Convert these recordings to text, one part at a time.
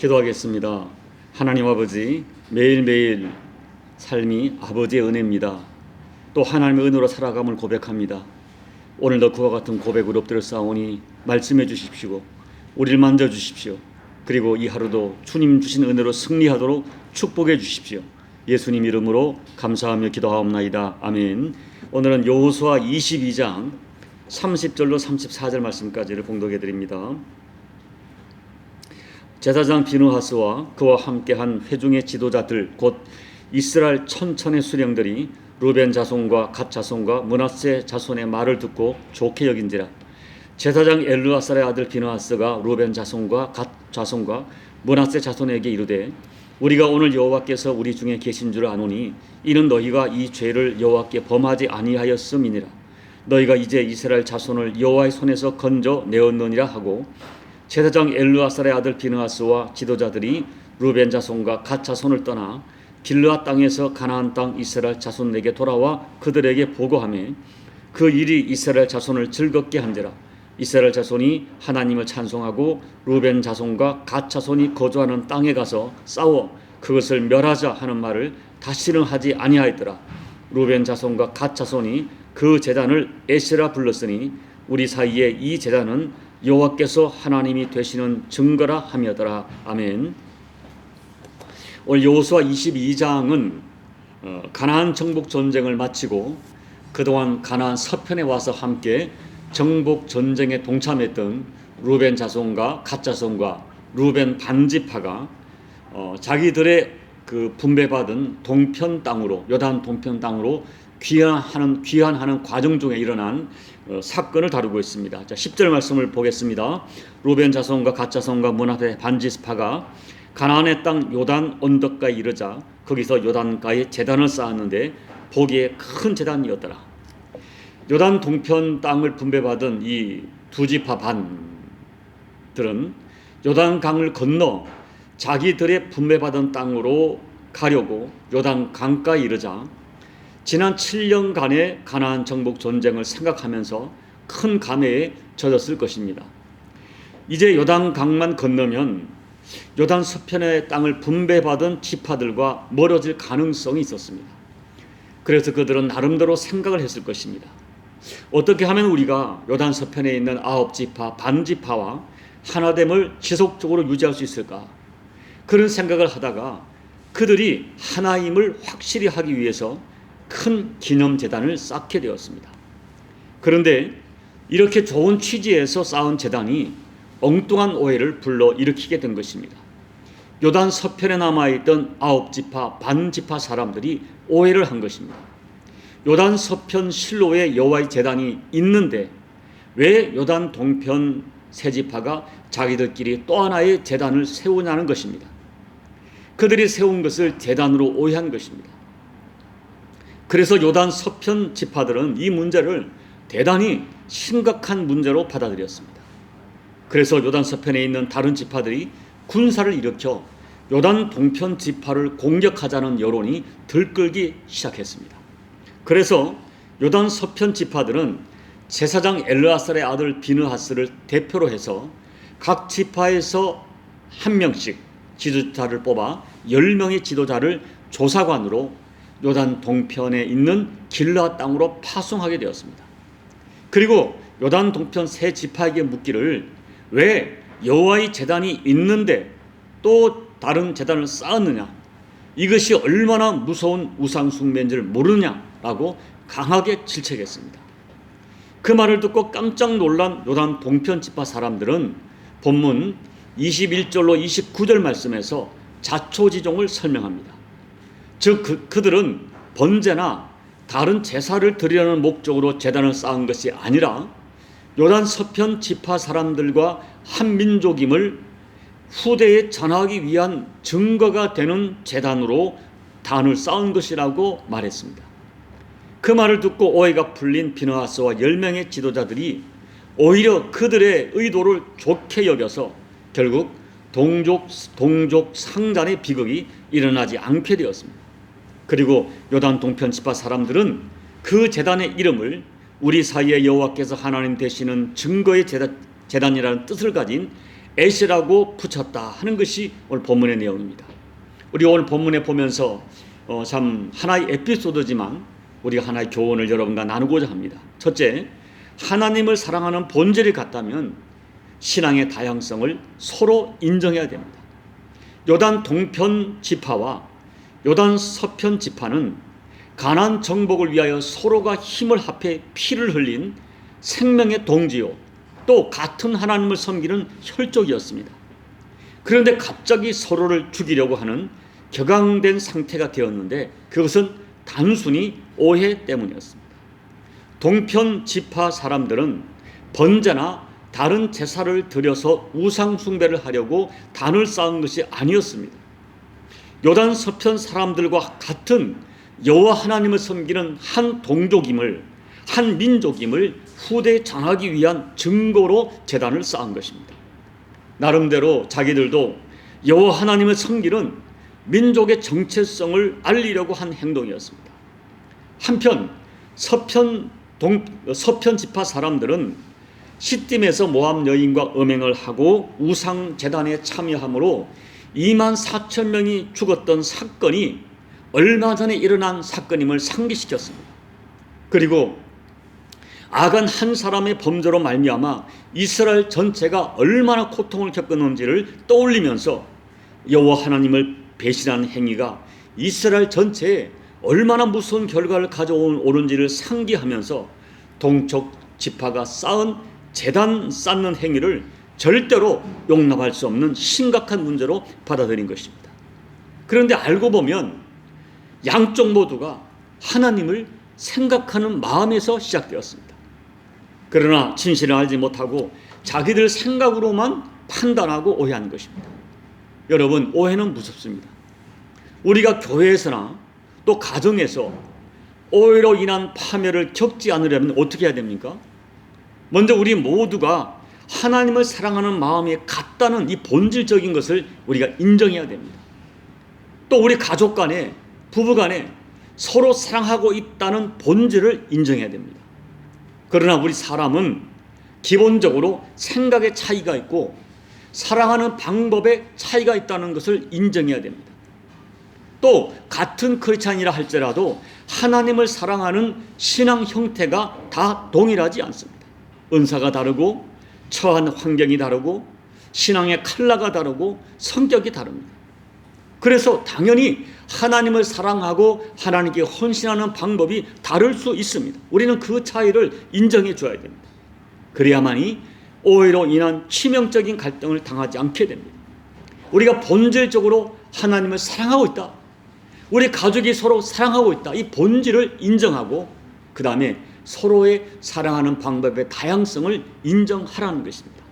기도하겠습니다. 하나님 아버지, 매일매일 삶이 아버지의 은혜입니다. 또 하나님의 은혜로 살아감을 고백합니다. 오늘도 그와 같은 고백으로 엎드려 싸우니 말씀해 주십시오. 우리를 만져주십시오. 그리고 이 하루도 주님 주신 은혜로 승리하도록 축복해 주십시오. 예수님 이름으로 감사하며 기도하옵나이다. 아멘. 오늘은 여호수아 22장 30절로 34절 말씀까지를 봉독해 드립니다. 제사장 비느하스와 그와 함께한 회중의 지도자들 곧 이스라엘 천천의 수령들이 루벤 자손과 갓 자손과 므낫세 자손의 말을 듣고 좋게 여긴지라. 제사장 엘르아살의 아들 비느하스가 루벤 자손과 갓 자손과 므낫세 자손에게 이르되 우리가 오늘 여호와께서 우리 중에 계신 줄 아노니 이는 너희가 이 죄를 여호와께 범하지 아니하였음이니라. 너희가 이제 이스라엘 자손을 여호와의 손에서 건져 내었느니라 하고 제사장 엘르아살의 아들 비느하스와 지도자들이 루벤 자손과 갓 자손을 떠나 길르앗 땅에서 가나안 땅 이스라엘 자손에게 돌아와 그들에게 보고하며 그 일이 이스라엘 자손을 즐겁게 한지라. 이스라엘 자손이 하나님을 찬송하고 루벤 자손과 갓 자손이 거주하는 땅에 가서 싸워 그것을 멸하자 하는 말을 다시는 하지 아니하였더라. 루벤 자손과 갓 자손이 그 제단을 에세라 불렀으니 우리 사이에 이 제단은 여호와께서 하나님이 되시는 증거라 하며더라. 아멘. 오늘 여호수아 22장은 가나안 정복 전쟁을 마치고 그동안 가나안 서편에 와서 함께 정복 전쟁에 동참했던 루벤 자손과 갓 자손과 루벤 반지파가 자기들의 그 분배받은 동편 땅으로 요단 동편 땅으로 귀환하는 과정 중에 일어난 사건을 다루고 있습니다. 자, 10절 말씀을 보겠습니다. 루벤 자손과 갓 자손과 므낫세 반지파가 가나안의 땅 요단 언덕가에 이르자 거기서 요단가에 제단을 쌓았는데 보기에 큰 제단이었더라. 요단 동편 땅을 분배받은 이 두 지파 반들은 요단 강을 건너 자기들의 분배받은 땅으로 가려고 요단 강가에 이르자 지난 7년간의 가나안 정복 전쟁을 생각하면서 큰 감회에 젖었을 것입니다. 이제 요단 강만 건너면 요단 서편의 땅을 분배받은 지파들과 멀어질 가능성이 있었습니다. 그래서 그들은 나름대로 생각을 했을 것입니다. 어떻게 하면 우리가 요단 서편에 있는 9지파 반지파와 하나됨을 지속적으로 유지할 수 있을까? 그런 생각을 하다가 그들이 하나임을 확실히 하기 위해서 큰 기념재단을 쌓게 되었습니다. 그런데 이렇게 좋은 취지에서 쌓은 재단이 엉뚱한 오해를 불러일으키게 된 것입니다. 요단 서편에 남아있던 9지파 반지파 사람들이 오해를 한 것입니다. 요단 서편 실로에 여호와의 제단이 있는데 왜 요단 동편 세 지파가 자기들끼리 또 하나의 제단을 세우냐는 것입니다. 그들이 세운 것을 제단으로 오해한 것입니다. 그래서 요단 서편 지파들은 이 문제를 대단히 심각한 문제로 받아들였습니다. 그래서 요단 서편에 있는 다른 지파들이 군사를 일으켜 요단 동편 지파를 공격하자는 여론이 들끓기 시작했습니다. 그래서 요단 서편 지파들은 제사장 엘르아살의 아들 비느하스를 대표로 해서 각 지파에서 한 명씩 지도자를 뽑아 10명의 지도자를 조사관으로 요단 동편에 있는 길르앗 땅으로 파송하게 되었습니다. 그리고 요단 동편 세 지파에게 묻기를 왜 여호와의 제단이 있는데 또 다른 제단을 쌓았느냐? 이것이 얼마나 무서운 우상 숭배인지를 모르느냐라고 강하게 질책했습니다. 그 말을 듣고 깜짝 놀란 요단 동편 지파 사람들은 본문 21절로 29절 말씀에서 자초지종을 설명합니다. 즉 그들은 번제나 다른 제사를 드리려는 목적으로 제단을 쌓은 것이 아니라 요단 서편 지파 사람들과 한 민족임을 후대에 전하기 위한 증거가 되는 제단으로 단을 쌓은 것이라고 말했습니다. 그 말을 듣고 오해가 풀린 비느하스와 10명의 지도자들이 오히려 그들의 의도를 좋게 여겨서 결국 동족 상잔의 비극이 일어나지 않게 되었습니다. 그리고 요단 동편 지파 사람들은 그 제단의 이름을 우리 사이에 여호와께서 하나님 되시는 증거의 제단이라는 뜻을 가진 에시라고 붙였다 하는 것이 오늘 본문의 내용입니다. 우리 오늘 본문에 보면서 참 하나의 에피소드지만 우리가 하나의 교훈을 여러분과 나누고자 합니다. 첫째, 하나님을 사랑하는 본질이 같다면 신앙의 다양성을 서로 인정해야 됩니다. 요단 동편 지파와 요단 서편 지파는 가나안 정복을 위하여 서로가 힘을 합해 피를 흘린 생명의 동지요, 또 같은 하나님을 섬기는 혈족이었습니다. 그런데 갑자기 서로를 죽이려고 하는 격앙된 상태가 되었는데 그것은 단순히 오해 때문이었습니다. 동편 지파 사람들은 번제나 다른 제사를 드려서 우상 숭배를 하려고 단을 쌓은 것이 아니었습니다. 요단 서편 사람들과 같은 여호와 하나님을 섬기는 한 동족임을, 한 민족임을 후대에 전하기 위한 증거로 제단을 쌓은 것입니다. 나름대로 자기들도 여호와 하나님을 섬기는 민족의 정체성을 알리려고 한 행동이었습니다. 한편 서편 지파 사람들은 시딤에서 모압 여인과 음행을 하고 우상 제단에 참여함으로 24,000명이 죽었던 사건이 얼마 전에 일어난 사건임을 상기시켰습니다. 그리고 악한 한 사람의 범죄로 말미암아 이스라엘 전체가 얼마나 고통을 겪었는지를 떠올리면서 여호와 하나님을 배신한 행위가 이스라엘 전체에 얼마나 무서운 결과를 가져오는지를 상기하면서 동쪽 지파가 쌓은 제단 쌓는 행위를 절대로 용납할 수 없는 심각한 문제로 받아들인 것입니다. 그런데 알고 보면 양쪽 모두가 하나님을 생각하는 마음에서 시작되었습니다. 그러나 진실을 알지 못하고 자기들 생각으로만 판단하고 오해한 것입니다. 여러분, 오해는 무섭습니다. 우리가 교회에서나 또 가정에서 오해로 인한 파멸을 겪지 않으려면 어떻게 해야 됩니까? 먼저 우리 모두가 하나님을 사랑하는 마음이 같다는 이 본질적인 것을 우리가 인정해야 됩니다. 또 우리 가족 간에, 부부 간에 서로 사랑하고 있다는 본질을 인정해야 됩니다. 그러나 우리 사람은 기본적으로 생각의 차이가 있고 사랑하는 방법의 차이가 있다는 것을 인정해야 됩니다. 또 같은 크리스찬이라 할지라도 하나님을 사랑하는 신앙 형태가 다 동일하지 않습니다. 은사가 다르고 처한 환경이 다르고 신앙의 컬러가 다르고 성격이 다릅니다. 그래서 당연히 하나님을 사랑하고 하나님께 헌신하는 방법이 다를 수 있습니다. 우리는 그 차이를 인정해 줘야 됩니다. 그래야만이 오해로 인한 치명적인 갈등을 당하지 않게 됩니다. 우리가 본질적으로 하나님을 사랑하고 있다, 우리 가족이 서로 사랑하고 있다, 이 본질을 인정하고 그 다음에 서로의 사랑하는 방법의 다양성을 인정하라는 것입니다.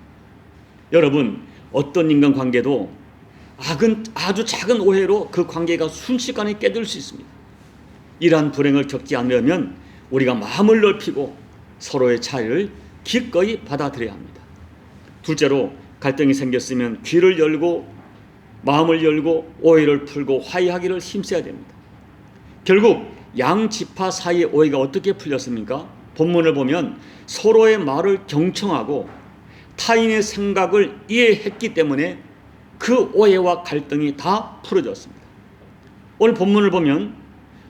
여러분, 어떤 인간관계도 아주 작은 오해로 그 관계가 순식간에 깨질 수 있습니다. 이러한 불행을 겪지 않으려면 우리가 마음을 넓히고 서로의 차이를 기꺼이 받아들여야 합니다. 둘째로, 갈등이 생겼으면 귀를 열고 마음을 열고 오해를 풀고 화해하기를 힘써야 됩니다. 결국 양 지파 사이의 오해가 어떻게 풀렸습니까? 본문을 보면 서로의 말을 경청하고 타인의 생각을 이해했기 때문에 그 오해와 갈등이 다 풀어졌습니다. 오늘 본문을 보면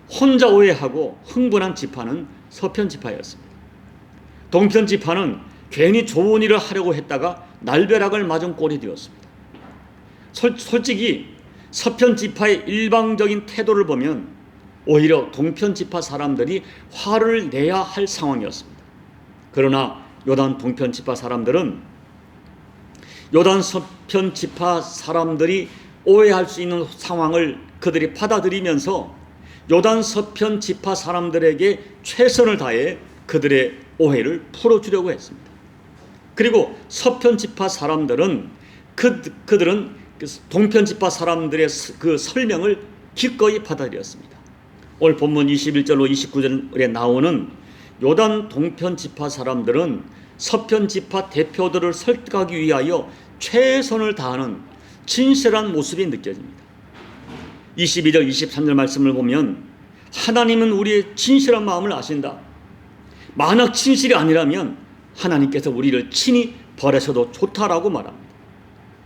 혼자 오해하고 흥분한 지파는 서편 지파였습니다. 동편 지파는 괜히 좋은 일을 하려고 했다가 날벼락을 맞은 꼴이 되었습니다. 솔직히 서편 지파의 일방적인 태도를 보면 오히려 동편 지파 사람들이 화를 내야 할 상황이었습니다. 그러나 요단 동편 지파 사람들은 요단 서편 지파 사람들이 오해할 수 있는 상황을 그들이 받아들이면서 요단 서편 지파 사람들에게 최선을 다해 그들의 오해를 풀어주려고 했습니다. 그리고 서편 지파 사람들은 그들은 동편 지파 사람들의 그 설명을 기꺼이 받아들였습니다. 오늘 본문 21절로 29절에 나오는 요단 동편 지파 사람들은 서편 지파 대표들을 설득하기 위하여 최선을 다하는 진실한 모습이 느껴집니다. 22절 23절 말씀을 보면 하나님은 우리의 진실한 마음을 아신다. 만약 진실이 아니라면 하나님께서 우리를 친히 벌하셔도 좋다라고 말합니다.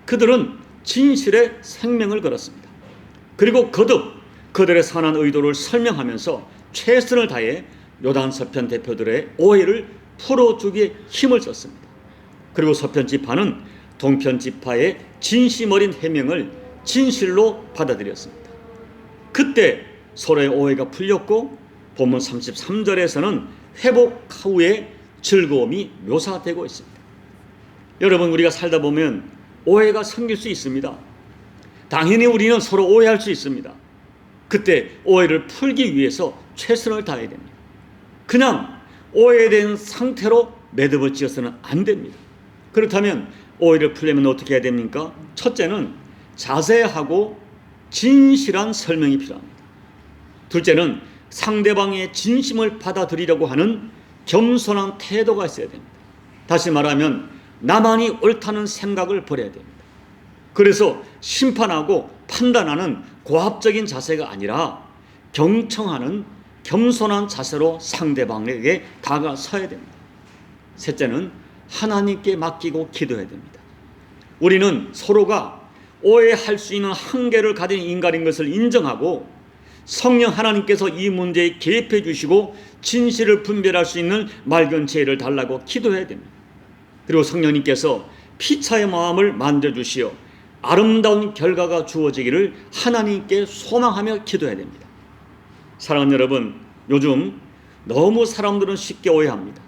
그들은 진실에 생명을 걸었습니다. 그리고 거듭 그들의 선한 의도를 설명하면서 최선을 다해 요단 서편 대표들의 오해를 풀어주기에 힘을 썼습니다. 그리고 서편 지파는 동편 지파의 진심 어린 해명을 진실로 받아들였습니다. 그때 서로의 오해가 풀렸고 본문 33절에서는 회복 후의 즐거움이 묘사되고 있습니다. 여러분, 우리가 살다 보면 오해가 생길 수 있습니다. 당연히 우리는 서로 오해할 수 있습니다. 그때 오해를 풀기 위해서 최선을 다해야 됩니다. 그냥 오해된 상태로 매듭을 지어서는 안 됩니다. 그렇다면 오해를 풀려면 어떻게 해야 됩니까? 첫째는 자세하고 진실한 설명이 필요합니다. 둘째는 상대방의 진심을 받아들이려고 하는 겸손한 태도가 있어야 됩니다. 다시 말하면 나만이 옳다는 생각을 버려야 됩니다. 그래서 심판하고 판단하는 고압적인 자세가 아니라 경청하는 겸손한 자세로 상대방에게 다가서야 됩니다. 셋째는 하나님께 맡기고 기도해야 됩니다. 우리는 서로가 오해할 수 있는 한계를 가진 인간인 것을 인정하고 성령 하나님께서 이 문제에 개입해 주시고 진실을 분별할 수 있는 맑은 지혜를 달라고 기도해야 됩니다. 그리고 성령님께서 피차의 마음을 만져주시어 아름다운 결과가 주어지기를 하나님께 소망하며 기도해야 됩니다. 사랑하는 여러분, 요즘 너무 사람들은 쉽게 오해합니다.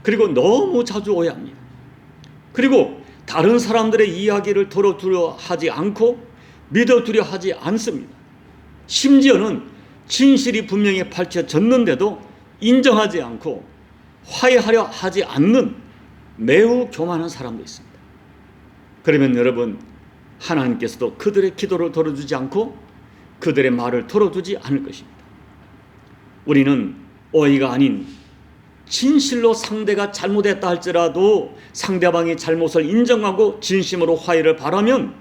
그리고 너무 자주 오해합니다. 그리고 다른 사람들의 이야기를 들어두려 하지 않고 믿어두려 하지 않습니다. 심지어는 진실이 분명히 밝혀졌는데도 인정하지 않고 화해하려 하지 않는 매우 교만한 사람도 있습니다. 그러면 여러분, 하나님께서도 그들의 기도를 들어주지 않고 그들의 말을 들어주지 않을 것입니다. 우리는 오해가 아닌 진실로 상대가 잘못했다 할지라도 상대방의 잘못을 인정하고 진심으로 화해를 바라면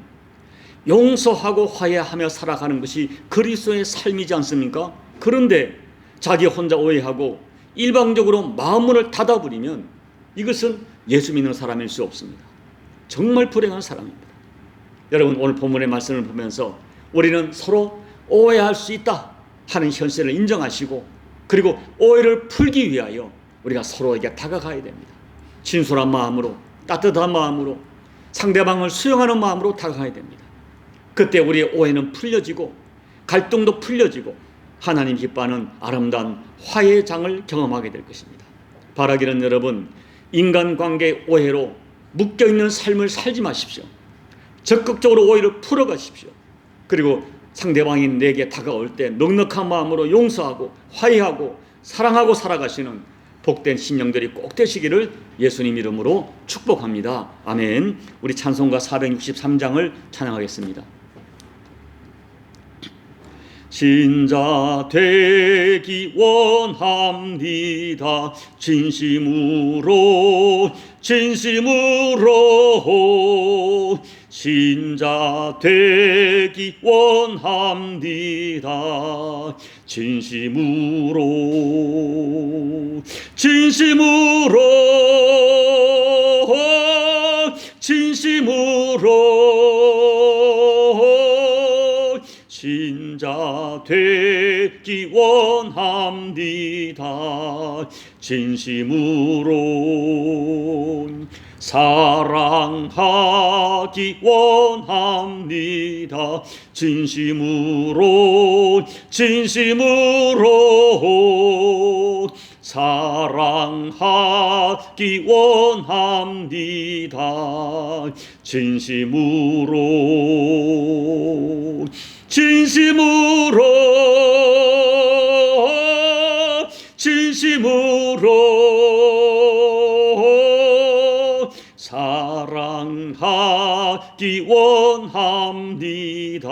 용서하고 화해하며 살아가는 것이 그리스도의 삶이지 않습니까? 그런데 자기 혼자 오해하고 일방적으로 마음문을 닫아버리면 이것은 예수 믿는 사람일 수 없습니다. 정말 불행한 사람입니다. 여러분, 오늘 본문의 말씀을 보면서 우리는 서로 오해할 수 있다 하는 현실을 인정하시고 그리고 오해를 풀기 위하여 우리가 서로에게 다가가야 됩니다. 진솔한 마음으로, 따뜻한 마음으로, 상대방을 수용하는 마음으로 다가가야 됩니다. 그때 우리의 오해는 풀려지고 갈등도 풀려지고 하나님 기뻐하는 아름다운 화해의 장을 경험하게 될 것입니다. 바라기는 여러분, 인간관계 오해로 묶여있는 삶을 살지 마십시오. 적극적으로 오해를 풀어가십시오. 그리고 상대방이 내게 다가올 때 넉넉한 마음으로 용서하고 화해하고 사랑하고 살아가시는 복된 심령들이 꼭 되시기를 예수님 이름으로 축복합니다. 아멘. 우리 찬송가 463장을 찬양하겠습니다. 신자 되기 원합니다. 진심으로 신자 되기 원합니다. 진심으로 신자 되기 원합니다. 진심으로 사랑하기 원합니다. 진심으로 사랑하기 원합니다. 진심으로 사랑하기 원합니다.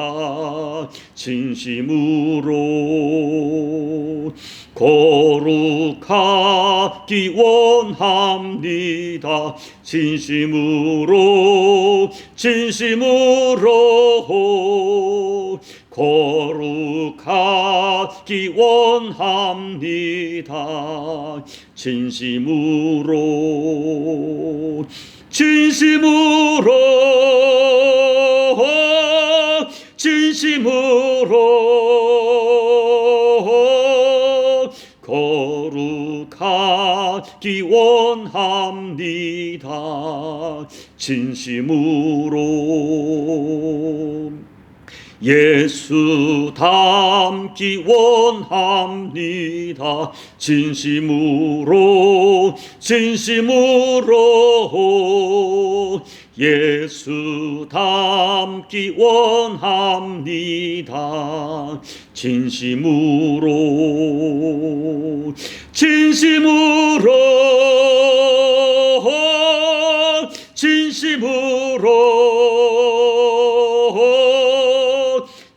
진심으로 거룩하기 원합니다. 진심으로 거룩하기 원합니다. 진심으로 진심으로 거룩하기 원합니다. 진심으로 예수 닮기 원합니다. 진심으로 예수 닮기 원합니다. 진심으로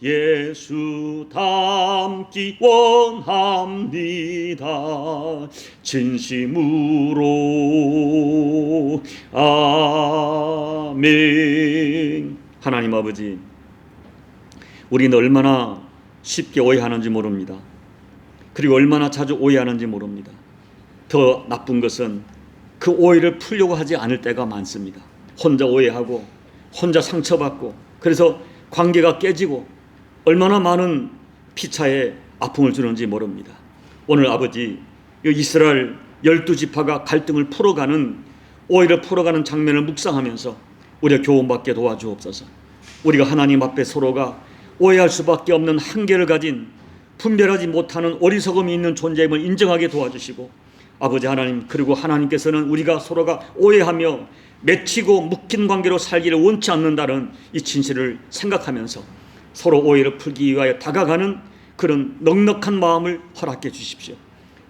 예수 닮기 원합니다. 진심으로. 아멘. 하나님 아버지, 우리는 얼마나 쉽게 오해하는지 모릅니다. 그리고 얼마나 자주 오해하는지 모릅니다. 더 나쁜 것은 그 오해를 풀려고 하지 않을 때가 많습니다. 혼자 오해하고 혼자 상처받고, 그래서 관계가 깨지고 얼마나 많은 피차에 아픔을 주는지 모릅니다. 오늘 아버지, 이스라엘 12지파가 갈등을 풀어가는, 오해를 풀어가는 장면을 묵상하면서 우리가 교훈받게 도와주옵소서. 우리가 하나님 앞에 서로가 오해할 수밖에 없는 한계를 가진, 분별하지 못하는 어리석음이 있는 존재임을 인정하게 도와주시고, 아버지 하나님, 그리고 하나님께서는 우리가 서로가 오해하며 맺히고 묶인 관계로 살기를 원치 않는다는 이 진실을 생각하면서 서로 오해를 풀기 위하여 다가가는 그런 넉넉한 마음을 허락해 주십시오.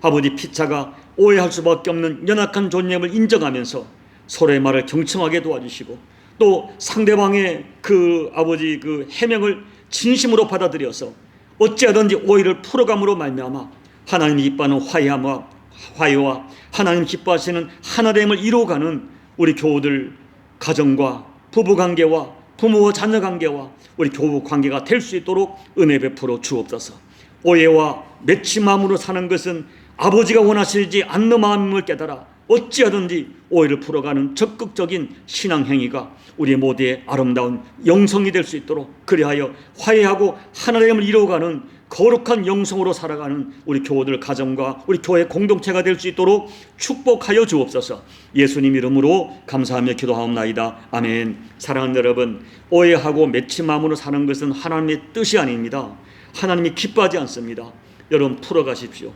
아버지, 피차가 오해할 수밖에 없는 연약한 존재임을 인정하면서 서로의 말을 경청하게 도와주시고, 또 상대방의 그 아버지 그 해명을 진심으로 받아들여서 어찌하든지 오해를 풀어감으로 말미암아 하나님이 기뻐하는 화해와 하나님 기뻐하시는 하나됨을 이루어가는 우리 교우들 가정과 부부관계와 부모와 자녀관계와 우리 교우 관계가 될 수 있도록 은혜 베풀어 주옵소서. 오해와 맺힌 마음으로 사는 것은 아버지가 원하시지 않는 마음을 깨달아 어찌하든지 오해를 풀어가는 적극적인 신앙행위가 우리 모두의 아름다운 영성이 될 수 있도록, 그리하여 화해하고 하나됨을 이루어가는 거룩한 영성으로 살아가는 우리 교우들 가정과 우리 교회 공동체가 될 수 있도록 축복하여 주옵소서. 예수님 이름으로 감사하며 기도하옵나이다. 아멘. 사랑하는 여러분, 오해하고 맺힌 마음으로 사는 것은 하나님의 뜻이 아닙니다. 하나님이 기뻐하지 않습니다. 여러분, 풀어가십시오.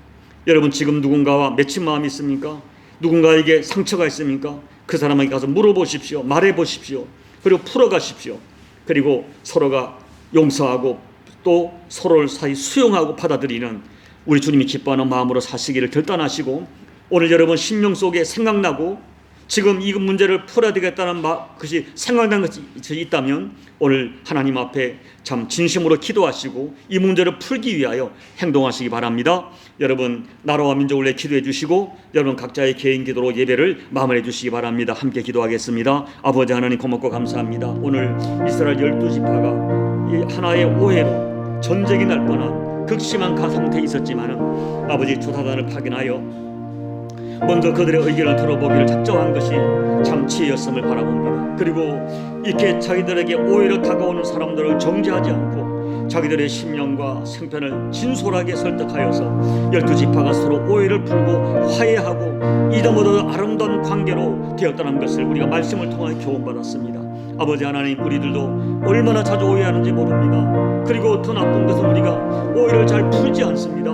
여러분, 지금 누군가와 맺힌 마음이 있습니까? 누군가에게 상처가 있습니까? 그 사람에게 가서 물어보십시오. 말해보십시오. 그리고 풀어가십시오. 그리고 서로가 용서하고 또 서로를 사이 수용하고 받아들이는 우리 주님이 기뻐하는 마음으로 사시기를 결단하시고, 오늘 여러분 심령 속에 생각나고 지금 이 문제를 풀어야 되겠다는 것이 생각난 것이 있다면 오늘 하나님 앞에 참 진심으로 기도하시고 이 문제를 풀기 위하여 행동하시기 바랍니다. 여러분, 나라와 민족을 위해 기도해 주시고 여러분 각자의 개인 기도로 예배를 마무리해 주시기 바랍니다. 함께 기도하겠습니다. 아버지 하나님, 고맙고 감사합니다. 오늘 이스라엘 12지파가 이 하나의 오해로 전쟁이 날 뻔한 극심한 상태에 있었지만은 아버지, 주사단을 파견하여 먼저 그들의 의견을 들어보기를 작정한 것이 참 지혜였음을 바라봅니다. 그리고 이렇게 자기들에게 오해로 다가오는 사람들을 정죄하지 않고 자기들의 심령과 생편을 진솔하게 설득하여서 12지파가 서로 오해를 풀고 화해하고 이더모더 아름다운 관계로 되었다는 것을 우리가 말씀을 통하여 교훈받았습니다. 아버지 하나님, 우리들도 얼마나 자주 오해하는지 모릅니다. 그리고 더 나쁜 것은 우리가 오해를 잘 풀지 않습니다.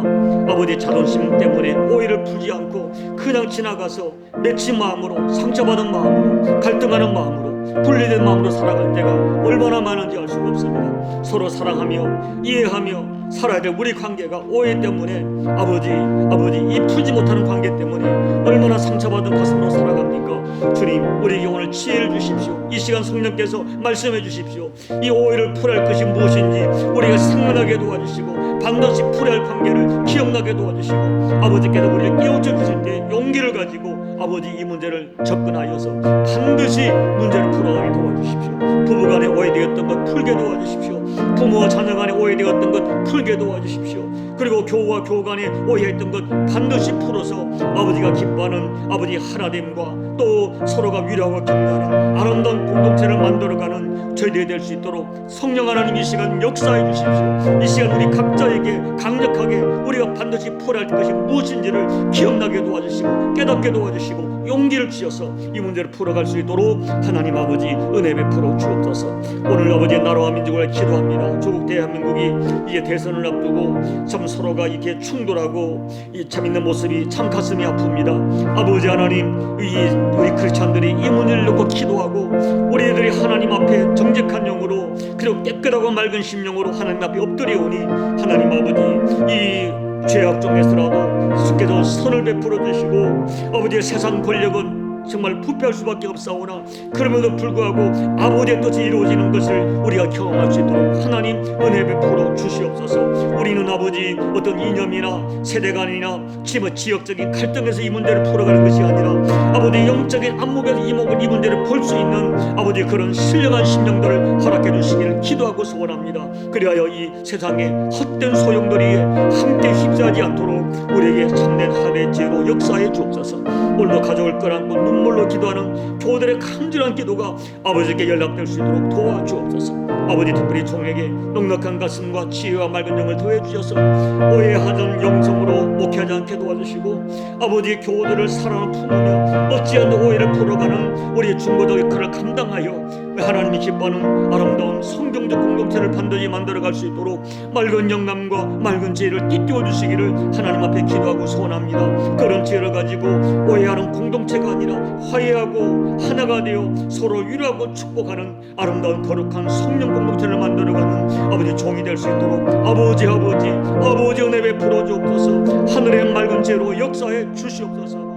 아버지, 자존심 때문에 오해를 풀지 않고 그냥 지나가서 맺힌 마음으로, 상처받은 마음으로, 갈등하는 마음으로, 분리된 마음으로 살아갈 때가 얼마나 많은지 알 수가 없습니다. 서로 사랑하며 이해하며 살아야 될 우리 관계가 오해 때문에 아버지 이 풀지 못하는 관계 때문에 얼마나 상처받은 가슴으로 살아갑니까? 주님, 우리에게 오늘 지혜를 주십시오. 이 시간 성령께서 말씀해 주십시오. 이 오해를 풀어야 할 것이 무엇인지 우리가 생각나게 도와주시고 반드시 풀어야 할 관계를 기억나게 도와주시고 아버지께서 우리를 깨우쳐 주실 때 용기를 가지고 아버지 이 문제를 접근하여서 반드시 문제를 풀어가게 도와주십시오. 부부간에 오해되었던 것 풀게 도와주십시오. 부모와 자녀 간에 오해되었던 것 풀게 도와주십시오. 그리고 교우와 교우 간에 오해했던 것 반드시 풀어서 아버지가 기뻐하는 아버지 하나됨과 또 서로가 위로하고 격려하는 아름다운 공동체를 만들어가는 저희들이 될 수 있도록 성령 하나님 이 시간 역사해 주십시오. 이 시간 우리 각자에게 강력하게 우리가 반드시 풀어야 할 것이 무엇인지를 기억나게 도와주시고 깨닫게 도와주시고 용기를 주셔서 이 문제를 풀어갈 수 있도록 하나님 아버지 은혜 베풀어 주옵소서. 오늘 아버지의 나라와 민족을 기도합니다. 조국 대한민국이 이제 대선을 앞두고 참 서로가 이렇게 충돌하고 참 있는 모습이 참 가슴이 아픕니다. 아버지 하나님, 우리 크리스찬들이 이 문제를 놓고 기도하고 우리들이 하나님 앞에 정직한 영으로 그리고 깨끗하고 맑은 심령으로 하나님 앞에 엎드려오니 하나님 아버지 이 죄악 중에서라도 주께서 선을 베풀어 주시고 아버지의 세상 권력은 정말 부패할 수밖에 없사오나 그럼에도 불구하고 아버지의 뜻이 이루어지는 것을 우리가 경험할 수 있도록 하나님 은혜 베풀어 주시옵소서. 우리는 아버지 어떤 이념이나 세대간이나 지역적인 갈등에서 이 문제를 풀어가는 것이 아니라 아버지 영적인 안목에서 이 문제를 볼 수 있는 아버지 그런 신령한 심령들을 허락해 주시기를 기도하고 소원합니다. 그리하여 이 세상의 헛된 소용돌이에 함께 휩싸지 않도록 우리에게 참된 하나님의 지혜로 역사해 주옵소서. 오늘도 가족을 끌어안고 눈물로 기도하는 교우들의 간절한 기도가 아버지께 연락될 수 있도록 도와주옵소서. 아버지 특별히 종에게 넉넉한 가슴과 지혜와 맑은 영을 더해 주셔서 오해하던 영성으로 목회하지 않게 도와주시고 아버지의 교우들을 사랑을 품으며 어찌하든 오해를 풀어가는 우리의 중고등의 글을 감당하여 하나님이 기뻐하는 아름다운 성경적 공동체를 반드시 만들어갈 수 있도록 맑은 영감과 맑은 지혜를 띠띠워 주시기를 하나님 앞에 기도하고 소원합니다. 그런 지혜를 가지고 오해하는 공동체가 아니라 화해하고 하나가 되어 서로 위로하고 축복하는 아름다운 거룩한 성령 공동체를 만들어가는 아버지 종이 될 수 있도록 아버지 은혜 베풀어 주옵소서. 하늘의 맑은 지혜로 역사해 주시옵소서.